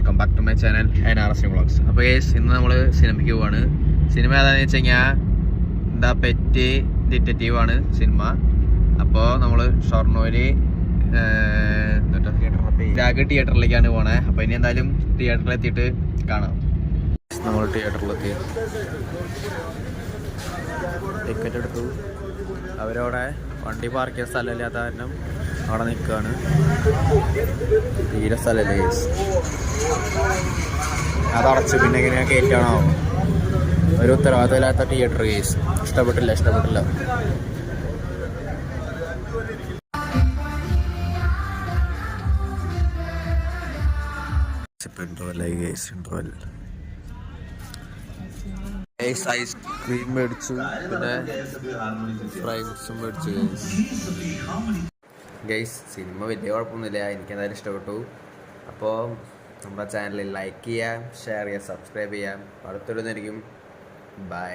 Welcome back to my channel NRS vlogs. അപ്പോൾ ഇന്ന് നമ്മൾ സിനിമയ്ക്ക് പോവാണ്. സിനിമ ഏതാണെന്ന് വെച്ച് കഴിഞ്ഞാൽ ദ പെറ്റ് ഡിറ്റക്റ്റീവ് ആണ് സിനിമ. അപ്പോൾ നമ്മൾ ഷൊർണൂര് രാഗ് തിയേറ്ററിലേക്കാണ് പോണേ. അപ്പോൾ ഇനി എന്തായാലും തിയേറ്ററിലെത്തിയിട്ട് കാണാം. നമ്മൾ തിയേറ്ററിലെത്തി ടിക്കറ്റ് എടുത്തു. അവരവിടെ വണ്ടി പാർക്ക് ചെയ്യാൻ സ്ഥലമില്ലാത്ത കാരണം അവിടെ നിൽക്കുകയാണ്. തീരെ സ്ഥലമല്ലേ കേസ്, അതടച്ചു. പിന്നെ എങ്ങനെയാ കയറ്റാണോ? ഒരു ഉത്തരവാദിത്തമില്ലാത്ത തിയേറ്റർ കേസ്. ഇഷ്ടപ്പെട്ടില്ല. ഐസ്ക്രീം മേടിച്ചു, പിന്നെ ഫ്രൈസും മേടിച്ചു. ഗൈസ് സിനിമ വലിയ കുഴപ്പമൊന്നുമില്ല, എനിക്കെന്തായാലും ഇഷ്ടപ്പെട്ടു. അപ്പോൾ നമ്മുടെ ചാനൽ ലൈക്ക് ചെയ്യാം, ഷെയർ ചെയ്യാം, സബ്സ്ക്രൈബ് ചെയ്യാം. അടുത്തിടുന്നതായിരിക്കും. ബൈ.